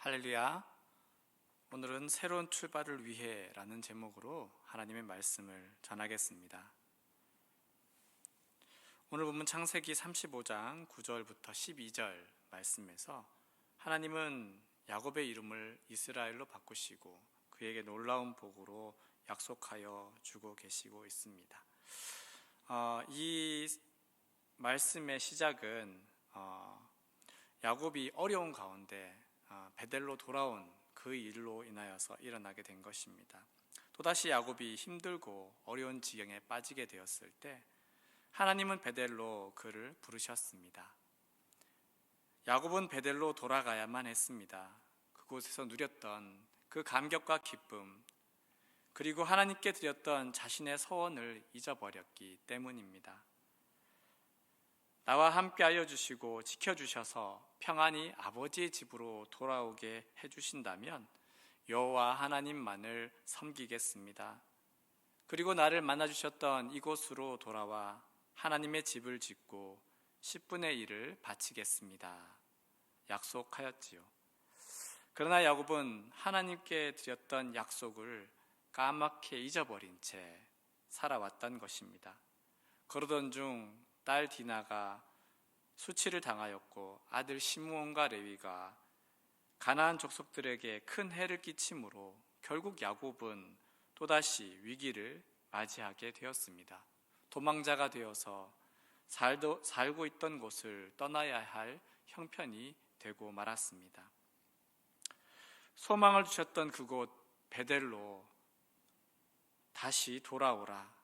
할렐루야. 오늘은 새로운 출발을 위해 라는 제목으로 하나님의 말씀을 전하겠습니다. 오늘 본문 창세기 35장 9절부터 12절 말씀에서 하나님은 야곱의 이름을 이스라엘로 바꾸시고 그에게 놀라운 복으로 약속하여 주고 계시고 있습니다. 이 말씀의 시작은 야곱이 어려운 가운데 베델로 돌아온 그 일로 인하여서 일어나게 된 것입니다. 또다시 야곱이 힘들고 어려운 지경에 빠지게 되었을 때 하나님은 베델로 그를 부르셨습니다. 야곱은 베델로 돌아가야만 했습니다. 그곳에서 누렸던 그 감격과 기쁨, 그리고 하나님께 드렸던 자신의 소원을 잊어버렸기 때문입니다. 나와 함께하여 주시고 지켜주셔서 평안히 아버지의 집으로 돌아오게 해주신다면 여호와 하나님만을 섬기겠습니다. 그리고 나를 만나주셨던 이곳으로 돌아와 하나님의 집을 짓고 10분의 1을 바치겠습니다. 약속하였지요. 그러나 야곱은 하나님께 드렸던 약속을 까맣게 잊어버린 채 살아왔던 것입니다. 그러던 중 딸 디나가 수치를 당하였고 아들 시므온과 레위가 가나안 족속들에게 큰 해를 끼치므로 결국 야곱은 또다시 위기를 맞이하게 되었습니다. 도망자가 되어서 살고 있던 곳을 떠나야 할 형편이 되고 말았습니다. 소망을 주셨던 그곳 베델로 다시 돌아오라.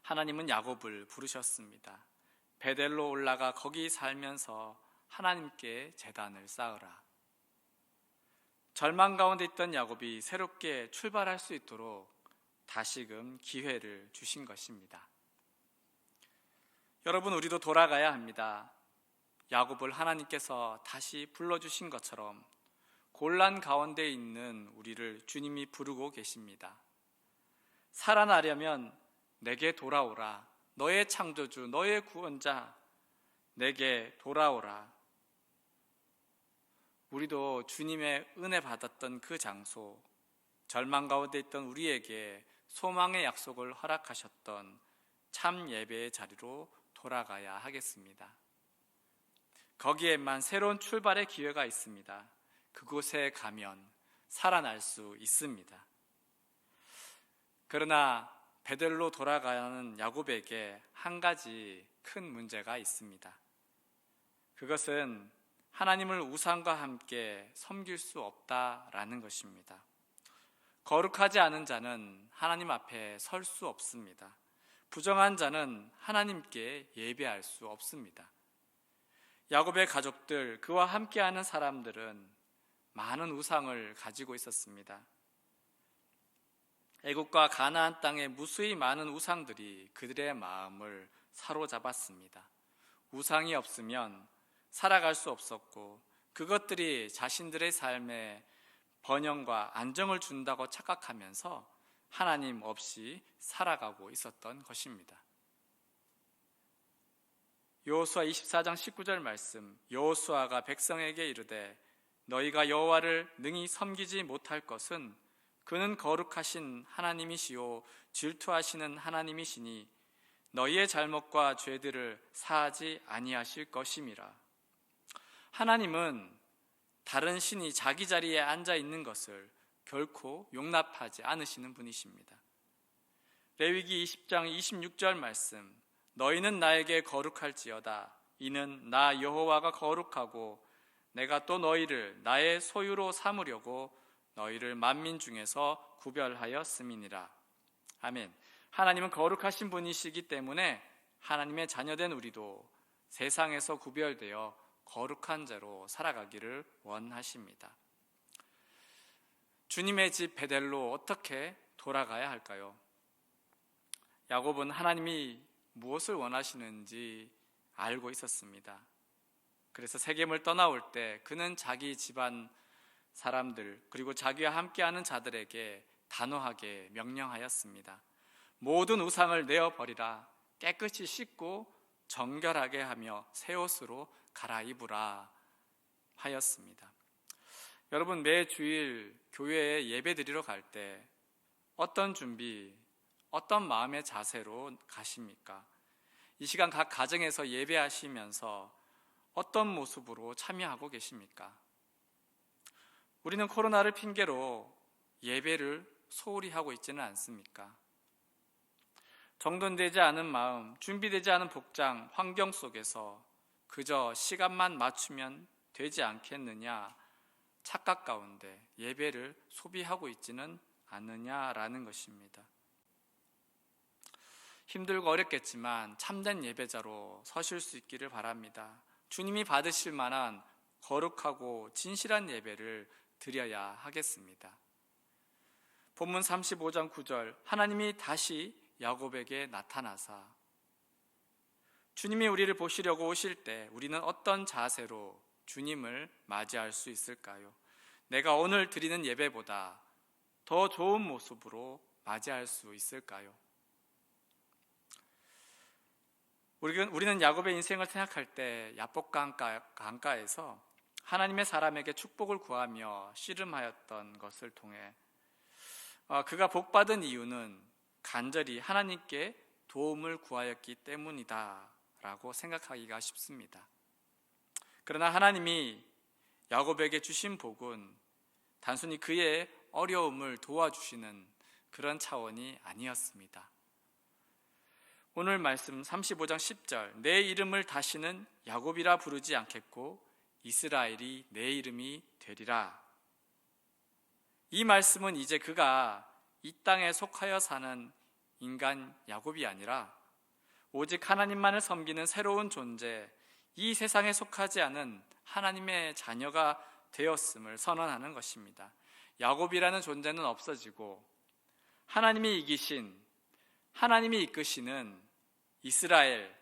하나님은 야곱을 부르셨습니다. 베델로 올라가 거기 살면서 하나님께 제단을 쌓으라. 절망 가운데 있던 야곱이 새롭게 출발할 수 있도록 다시금 기회를 주신 것입니다. 여러분, 우리도 돌아가야 합니다. 야곱을 하나님께서 다시 불러주신 것처럼 곤란 가운데 있는 우리를 주님이 부르고 계십니다. 살아나려면 내게 돌아오라. 너의 창조주, 너의 구원자, 내게 돌아오라. 우리도 주님의 은혜 받았던 그 장소, 절망 가운데 있던 우리에게 소망의 약속을 허락하셨던 참 예배의 자리로 돌아가야 하겠습니다. 거기에만 새로운 출발의 기회가 있습니다. 그곳에 가면 살아날 수 있습니다. 그러나 베델로 돌아가는 야곱에게 한 가지 큰 문제가 있습니다. 그것은 하나님을 우상과 함께 섬길 수 없다라는 것입니다. 거룩하지 않은 자는 하나님 앞에 설 수 없습니다. 부정한 자는 하나님께 예배할 수 없습니다. 야곱의 가족들, 그와 함께하는 사람들은 많은 우상을 가지고 있었습니다. 애국과 가나안 땅에 무수히 많은 우상들이 그들의 마음을 사로잡았습니다. 우상이 없으면 살아갈 수 없었고 그것들이 자신들의 삶에 번영과 안정을 준다고 착각하면서 하나님 없이 살아가고 있었던 것입니다. 여호수아 24장 19절 말씀, 여호수아가 백성에게 이르되 너희가 여호와를 능히 섬기지 못할 것은 그는 거룩하신 하나님이시요 질투하시는 하나님이시니 너희의 잘못과 죄들을 사하지 아니하실 것임이라. 하나님은 다른 신이 자기 자리에 앉아 있는 것을 결코 용납하지 않으시는 분이십니다. 레위기 20장 26절 말씀, 너희는 나에게 거룩할지어다. 이는 나 여호와가 거룩하고 내가 또 너희를 나의 소유로 삼으려고 너희를 만민 중에서 구별하였음이니라. 아멘. 하나님은 거룩하신 분이시기 때문에 하나님의 자녀된 우리도 세상에서 구별되어 거룩한 자로 살아가기를 원하십니다. 주님의 집 베델로 어떻게 돌아가야 할까요? 야곱은 하나님이 무엇을 원하시는지 알고 있었습니다. 그래서 세겜을 떠나올 때 그는 자기 집안 사람들 그리고 자기와 함께하는 자들에게 단호하게 명령하였습니다. 모든 우상을 내어버리라. 깨끗이 씻고 정결하게 하며 새 옷으로 갈아입으라 하였습니다. 여러분, 매 주일 교회에 예배 드리러 갈 때 어떤 준비, 어떤 마음의 자세로 가십니까? 이 시간 각 가정에서 예배하시면서 어떤 모습으로 참여하고 계십니까? 우리는 코로나를 핑계로 예배를 소홀히 하고 있지는 않습니까? 정돈되지 않은 마음, 준비되지 않은 복장, 환경 속에서 그저 시간만 맞추면 되지 않겠느냐 착각 가운데 예배를 소비하고 있지는 않느냐라는 것입니다. 힘들고 어렵겠지만 참된 예배자로 서실 수 있기를 바랍니다. 주님이 받으실 만한 거룩하고 진실한 예배를 드려야 하겠습니다. 본문 35장 9절, 하나님이 다시 야곱에게 나타나사, 주님이 우리를 보시려고 오실 때 우리는 어떤 자세로 주님을 맞이할 수 있을까요? 내가 오늘 드리는 예배보다 더 좋은 모습으로 맞이할 수 있을까요? 우리는 야곱의 인생을 생각할 때 야복 강가에서 하나님의 사람에게 축복을 구하며 씨름하였던 것을 통해 그가 복받은 이유는 간절히 하나님께 도움을 구하였기 때문이다 라고 생각하기가 쉽습니다. 그러나 하나님이 야곱에게 주신 복은 단순히 그의 어려움을 도와주시는 그런 차원이 아니었습니다. 오늘 말씀 35장 10절, 내 이름을 다시는 야곱이라 부르지 않겠고 이스라엘이 내 이름이 되리라. 이 말씀은 이제 그가 이 땅에 속하여 사는 인간 야곱이 아니라 오직 하나님만을 섬기는 새로운 존재, 이 세상에 속하지 않은 하나님의 자녀가 되었음을 선언하는 것입니다. 야곱이라는 존재는 없어지고 하나님이 이기신, 하나님이 이끄시는 이스라엘,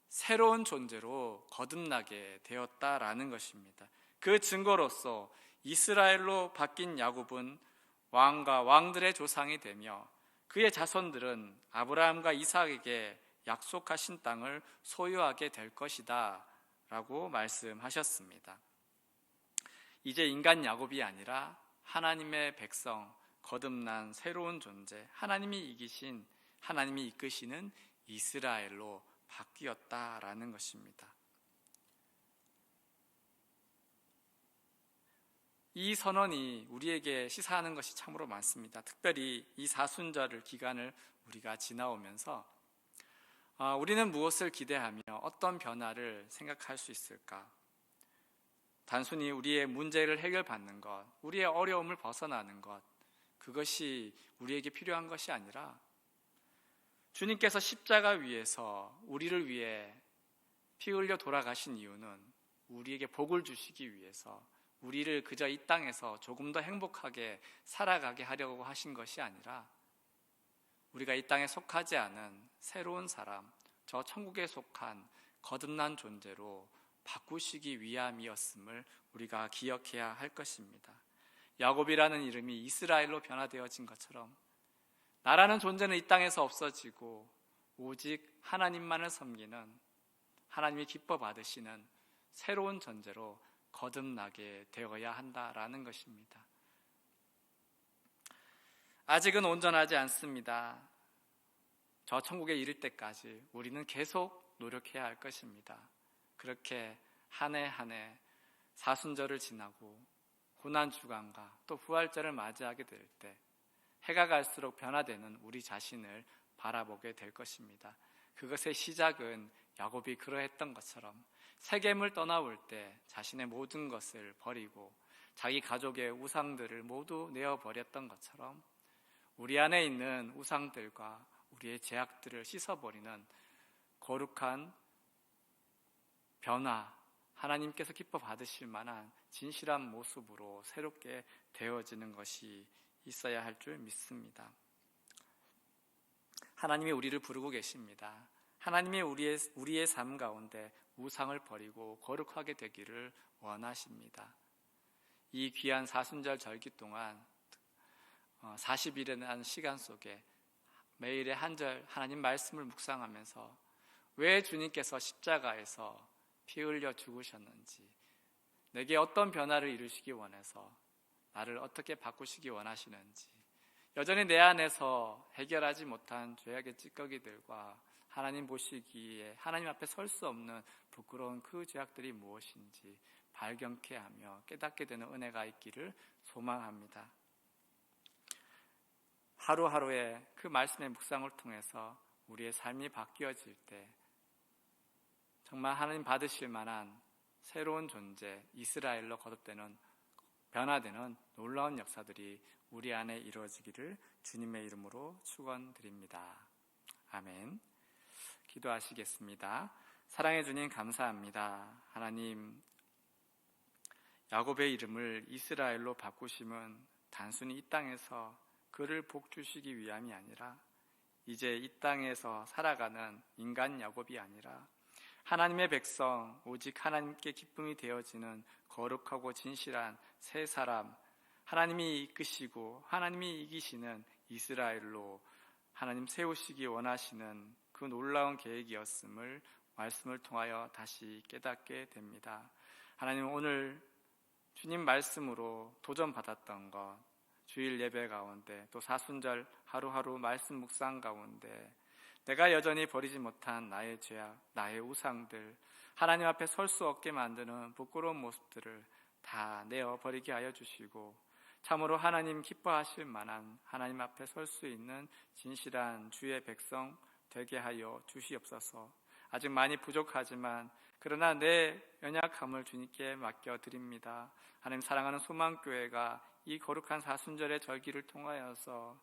새로운 존재로 거듭나게 되었다라는 것입니다. 그 증거로서 이스라엘로 바뀐 야곱은 왕과 왕들의 조상이 되며 그의 자손들은 아브라함과 이삭에게 약속하신 땅을 소유하게 될 것이다 라고 말씀하셨습니다. 이제 인간 야곱이 아니라 하나님의 백성, 거듭난 새로운 존재, 하나님이 이기신, 하나님이 이끄시는 이스라엘로 바뀌었다라는 것입니다. 이 선언이 우리에게 시사하는 것이 참으로 많습니다. 특별히 이 사순절 기간을 우리가 지나오면서 우리는 무엇을 기대하며 어떤 변화를 생각할 수 있을까? 단순히 우리의 문제를 해결받는 것, 우리의 어려움을 벗어나는 것, 그것이 우리에게 필요한 것이 아니라 주님께서 십자가 위에서 우리를 위해 피 흘려 돌아가신 이유는 우리에게 복을 주시기 위해서, 우리를 그저 이 땅에서 조금 더 행복하게 살아가게 하려고 하신 것이 아니라 우리가 이 땅에 속하지 않은 새로운 사람, 저 천국에 속한 거듭난 존재로 바꾸시기 위함이었음을 우리가 기억해야 할 것입니다. 야곱이라는 이름이 이스라엘로 변화되어진 것처럼 나라는 존재는 이 땅에서 없어지고 오직 하나님만을 섬기는, 하나님이 기뻐 받으시는 새로운 존재로 거듭나게 되어야 한다라는 것입니다. 아직은 온전하지 않습니다. 저 천국에 이를 때까지 우리는 계속 노력해야 할 것입니다. 그렇게 한 해 한 해 사순절을 지나고 고난주간과 또 부활절을 맞이하게 될 때 해가 갈수록 변화되는 우리 자신을 바라보게 될 것입니다. 그것의 시작은 야곱이 그러했던 것처럼 세겜을 떠나올 때 자신의 모든 것을 버리고 자기 가족의 우상들을 모두 내어버렸던 것처럼 우리 안에 있는 우상들과 우리의 죄악들을 씻어버리는 거룩한 변화, 하나님께서 기뻐 받으실 만한 진실한 모습으로 새롭게 되어지는 것이 있어야 할 줄 믿습니다. 하나님이 우리를 부르고 계십니다. 하나님이 우리의 삶 가운데 우상을 버리고 거룩하게 되기를 원하십니다. 이 귀한 사순절 절기 동안 40일이라는 시간 속에 매일의 한 절 하나님 말씀을 묵상하면서 왜 주님께서 십자가에서 피 흘려 죽으셨는지, 내게 어떤 변화를 이루시기 원해서 나를 어떻게 바꾸시기 원하시는지, 여전히 내 안에서 해결하지 못한 죄악의 찌꺼기들과 하나님 보시기에 하나님 앞에 설 수 없는 부끄러운 그 죄악들이 무엇인지 발견케 하며 깨닫게 되는 은혜가 있기를 소망합니다. 하루하루의 그 말씀의 묵상을 통해서 우리의 삶이 바뀌어질 때 정말 하나님 받으실 만한 새로운 존재, 이스라엘로 거듭되는, 변화되는 놀라운 역사들이 우리 안에 이루어지기를 주님의 이름으로 축원드립니다. 아멘. 기도하시겠습니다. 사랑해 주님 감사합니다. 하나님, 야곱의 이름을 이스라엘로 바꾸심은 단순히 이 땅에서 그를 복 주시기 위함이 아니라 이제 이 땅에서 살아가는 인간 야곱이 아니라 하나님의 백성, 오직 하나님께 기쁨이 되어지는 거룩하고 진실한 새 사람, 하나님이 이끄시고 하나님이 이기시는 이스라엘로 하나님 세우시기 원하시는 그 놀라운 계획이었음을 말씀을 통하여 다시 깨닫게 됩니다. 하나님, 오늘 주님 말씀으로 도전받았던 것, 주일 예배 가운데 또 사순절 하루하루 말씀 묵상 가운데 내가 여전히 버리지 못한 나의 죄악, 나의 우상들, 하나님 앞에 설 수 없게 만드는 부끄러운 모습들을 다 내어 버리게 하여 주시고 참으로 하나님 기뻐하실 만한 하나님 앞에 설 수 있는 진실한 주의 백성 되게 하여 주시옵소서. 아직 많이 부족하지만 그러나 내 연약함을 주님께 맡겨드립니다. 하나님, 사랑하는 소망교회가 이 거룩한 사순절의 절기를 통하여서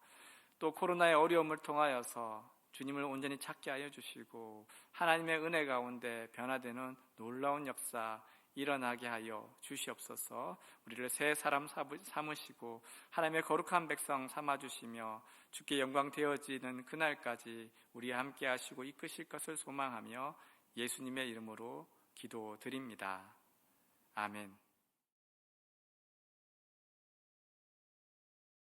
또 코로나의 어려움을 통하여서 주님을 온전히 찾게 하여 주시고 하나님의 은혜 가운데 변화되는 놀라운 역사 일어나게 하여 주시옵소서. 우리를 새 사람 삼으시고 하나님의 거룩한 백성 삼아주시며 주께 영광 되어지는 그날까지 우리 함께 하시고 이끄실 것을 소망하며 예수님의 이름으로 기도드립니다. 아멘.